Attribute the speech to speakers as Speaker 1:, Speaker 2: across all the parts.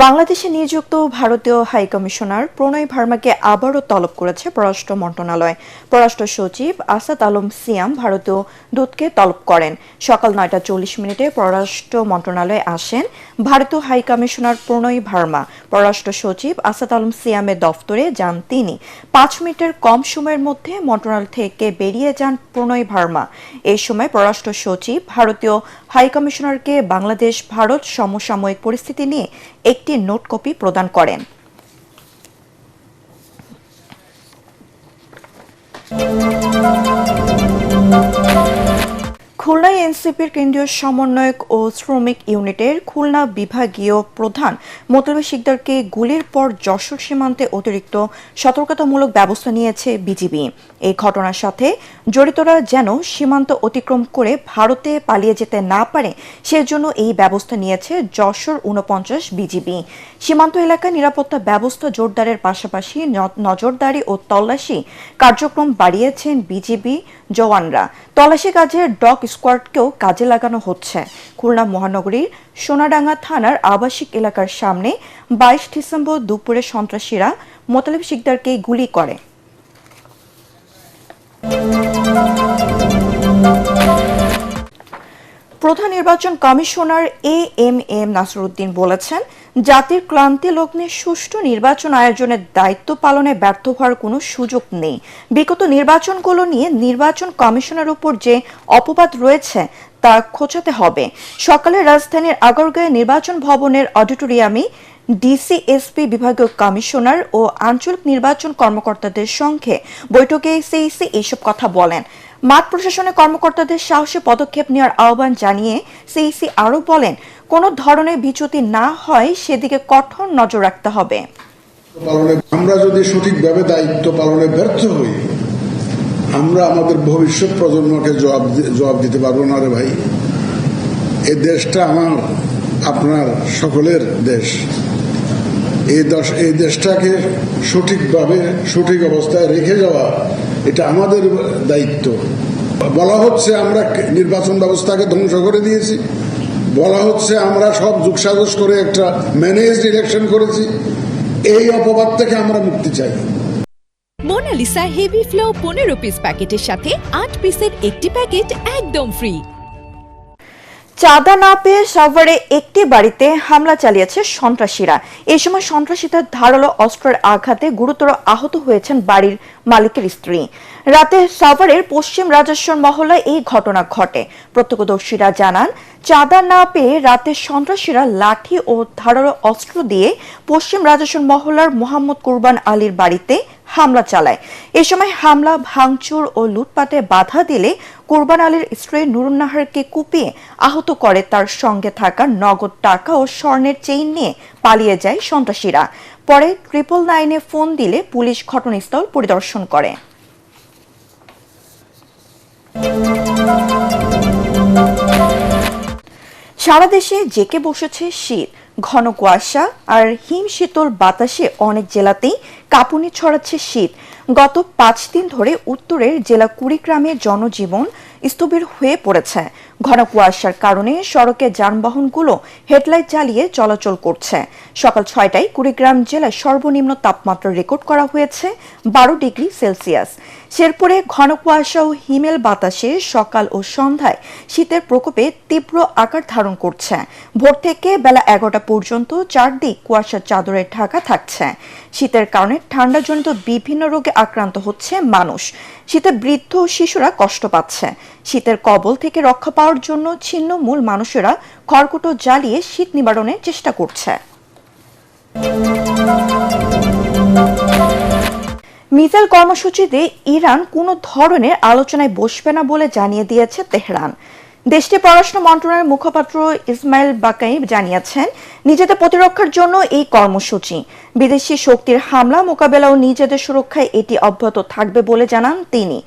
Speaker 1: বাংলাদেশে নিযুক্ত ভারতীয় হাইকমিশনার প্রণয় ভার্মাকে আবারও তলব করেছে পররাষ্ট্র মন্ত্রণালয়। পররাষ্ট্র সচিব আসাদ আলম সিয়াম ভারতীয় দূতকে তলব করেন। সকাল 9:40 পররাষ্ট্র মন্ত্রণালয়ে আসেন ভারতীয় হাইকমিশনার প্রণয় ভার্মা। পররাষ্ট্র সচিব আসাদ আলম সিয়ামের দফতরে যান তিনি। 5 মিনিটের কম সময়ের মধ্যে মন্ত্রণালয় থেকে বেরিয়ে যান প্রণয় ভার্মা। এই সময় পররাষ্ট্র সচিব ভারতীয় হাইকমিশনারকে বাংলাদেশ ভারত সমসাময়িক পরিস্থিতি নিয়ে একটি নোট কপি প্রদান করেন। খুলনায় এনসিপির কেন্দ্রীয় সমন্বয়ক ও শ্রমিক ইউনিটের খুলনা বিভাগীয় প্রধান মোতালেব শিকদারকে গুলির পর যশোর সীমান্তে অতিরিক্ত সতর্কতামূলক ব্যবস্থা নিয়েছে বিজিবি। এই ঘটনার সাথে জড়িতরা যেন সীমান্ত অতিক্রম করে ভারতে পালিয়ে যেতে না পারে সেজন্য এই ব্যবস্থা নিয়েছে যশোর 49 বিজিবি। সীমান্ত এলাকায় নিরাপত্তা ব্যবস্থা জোরদারের পাশাপাশি নজরদারি ও তল্লাশি কার্যক্রম বাড়িয়েছেন বিজিবি জওয়ানরা। তল্লাশি কাজে ডগ স্কোয়াডকেও কাজে লাগানো হচ্ছে। খুলনা মহানগরীর সোনাডাঙ্গা থানার আবাসিক এলাকার সামনে 22 ডিসেম্বর দুপুরে সন্ত্রাসীরা মোতালেব শিকদারকে গুলি করে। প্রধান নির্বাচন কমিশনার এএমএম নাসিরউদ্দিন বলেছেন, জাতির ক্লান্তি লগ্নে সুষ্ঠু নির্বাচন আয়োজনের দায়িত্ব পালনে ব্যর্থ হওয়ার কোনো সুযোগ নেই। বিগত নির্বাচনগুলো নিয়ে নির্বাচন কমিশনের উপর যে অপবাদ রয়েছে তা খোঁচাতে হবে। সকালে রাজধানীর আগারগাঁও নির্বাচন ভবনের অডিটোরিয়ামে ডিসিএসপি বিভাগীয় কমিশনার ও আঞ্চলিক নির্বাচন কর্মকর্তাদের সঙ্গে বৈঠকে সিইসি এসব কথা বলেন। মাঠ প্রশাসনের কর্মকর্তাদের সাহসী পদক্ষেপ নেওয়ার আহ্বান জানিয়ে সিইসি আরও বলেন, কোনো ধরনের বিচ্যুতি না হয় সেদিকে কঠোর নজর রাখতে হবে।
Speaker 2: আমরা যদি সঠিকভাবে দায়িত্ব পালনে ব্যর্থ হই, আমরা আমাদের ভবিষ্যৎ প্রজন্মকে জবাব দিতে পারবো না রে ভাই। এই দেশটা আমার, আপনার সকলের দেশ। এই দেশটাকে সঠিকভাবে সঠিক অবস্থায় রেখে যাওয়া এটা আমাদের দায়িত্ব। বলা হচ্ছে আমরা নির্বাচন ব্যবস্থাকে ধ্বংস করে দিয়েছি, বলা হচ্ছে আমরা সব যুগসাজশ করে একটা ম্যানেজড ইলেকশন করেছি। এই অপবাদ থেকে আমরা মুক্তি চাই।
Speaker 3: মোনালিসা হেভি ফ্লো 15 পিস প্যাকেটের সাথে 8 পিসের একটি প্যাকেট একদম ফ্রি।
Speaker 1: চাঁদা না পেয়ে সাভারে একটি বাড়িতে হামলা চালিয়েছে সন্ত্রাসীরা। এই সময় সন্ত্রাসীদের ধারালো অস্ত্রের আঘাতে গুরুতর আহত হয়েছেন বাড়ির মালিকের স্ত্রী। রাতে সাভারের পশ্চিম রাজেশ্বর মহল্লায় এই ঘটনা ঘটে। প্রত্যক্ষদর্শীরা জানান, চাঁদা না পেয়ে রাতে সন্ত্রাসীরা লাঠি ও ধারালো অস্ত্র দিয়ে পশ্চিম রাজেশ্বর মহল্লার মোহাম্মদ কুরবান আলীর বাড়িতে হামলা চালায়। এ সময় হামলা ভাঙচুর ও লুটপাটে বাধা দিলে কুরবান আলীর স্ত্রী নুরুন্নাহারকে কুপিয়ে আহত করে। তার সঙ্গে থাকা নগদ টাকা ও স্বর্ণের চেইন নিয়ে পালিয়ে যায় সন্ত্রাসীরা। পরে 999-এ ফোন দিলে পুলিশ ঘটনাস্থল পরিদর্শন করে। সারা দেশে জেঁকে বসেছে শীত। ঘন কুয়াশা আর হিমশীতল বাতাসে অনেক জেলাতেই কাঁপুনি ছড়াচ্ছে শীত। গত 5 দিন ধরে উত্তরের জেলা কুড়িগ্রামের জনজীবন স্থবির হয়ে পড়েছে। ঘন কুয়াশার কারণে সড়কে যানবাহনগুলো হেডলাইট জ্বালিয়ে চলাচল করছে। সকাল 6টায় কুড়িগ্রাম জেলায় সর্বনিম্ন তাপমাত্রা রেকর্ড করা হয়েছে 12 ডিগ্রি সেলসিয়াস। শেরপুরে ঘন কুয়াশা ও হিমেল বাতাসে সকাল ও সন্ধ্যায় শীতের প্রকোপে তীব্র আকার ধারণ করছে। ভোর থেকে বেলা 11টা পর্যন্ত চারদিক কুয়াশার চাদরে ঢাকা থাকছে। শীতের কারণে ঠান্ডাজনিত বিভিন্ন রোগে আক্রান্ত হচ্ছে মানুষ। শীতে বৃদ্ধ ও শিশুরা কষ্ট পাচ্ছে। শীতের কবল থেকে রক্ষা পাওয়ার জন্য ছিন্নমূল মানুষেরা খড়কুটো জ্বালিয়ে শীত নিবারণের চেষ্টা করছে। মিসাইল কর্মসূচিতে ইরান কোনো ধরনের আলোচনায় বসবে না বলে জানিয়ে দিয়েছে তেহরান। দেশটির পররাষ্ট্র মন্ত্রণালয়ের মুখপাত্র ইসমাইল বাকাই জানিয়েছেন, নিজেদের প্রতিরক্ষার জন্য এই কর্মসূচি। বিদেশি শক্তির হামলা মোকাবেলা ও নিজেদের সুরক্ষায় এটি অব্যাহত থাকবে বলে জানান তিনি।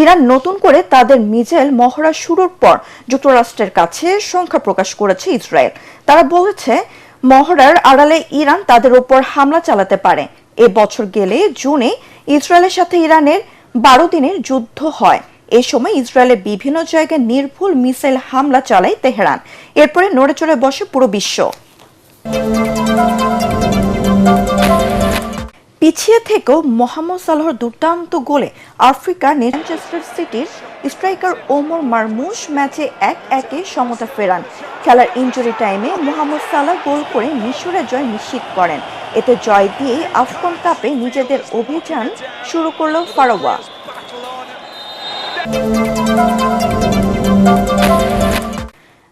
Speaker 1: ইরান নতুন করে তাদের মিসাইল মহড়া শুরুর পর যুক্তরাষ্ট্রের কাছে সংখ্যা প্রকাশ করেছে ইসরায়েল। তারা বলেছে, মহড়ার আড়ালে ইরান তাদের উপর হামলা চালাতে পারে। এ বছর গেলে জুনে ইসরায়েলের সাথে ইরানের 12 দিনের যুদ্ধ হয়। এ সময় ইসরায়েলের বিভিন্ন জায়গায় নির্ভুল মিসাইল হামলা চালায় তেহরান। এরপরে নড়েচড়ে বসে পুরো বিশ্ব। পিছিয়ে থেকেও মোহাম্মদ সালাহর দুর্দান্ত গোলে আফ্রিকার ম্যানচেস্টার সিটির স্ট্রাইকার ওমর মারমুশ ম্যাচে 1-1 সমতা ফেরান। খেলার ইনজুরি টাইমে মোহাম্মদ সালাহ গোল করে মিশরের জয় নিশ্চিত করেন। এতে জয় দিয়ে আফকন কাপে নিজেদের অভিযান শুরু করল ফারোয়া।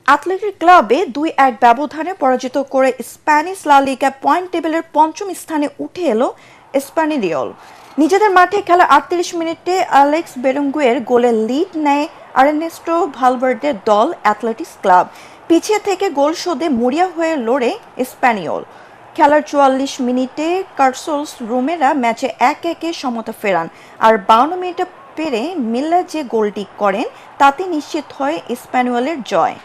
Speaker 1: অ্যাথলেটিক ক্লাবে 2-1 ব্যবধানে পরাজিত করে স্প্যানিশ লা লিগা পয়েন্ট টেবিলের পঞ্চম স্থানে উঠে এলো এসপানিওল। নিজেদের মাঠে খেলা 38 মিনিটে অ্যালেক্স বেরেঙ্গুয়ের গোলে লিড নেয় আর্নেস্টো ভালভার্দের দল অ্যাথলেটিক্স ক্লাব। পিছিয়ে থেকে গোল শোধে মরিয়া হয়ে লড়ে স্প্যানিওল। খেলার 44 মিনিটে কার্লোস রোমেরো ম্যাচে 1-1 সমতা ফেরান। আর 52 মিনিটে পেরে মিল্লা যে গোলটি করেন তাতে নিশ্চিত হয় স্প্যানিওলের জয়।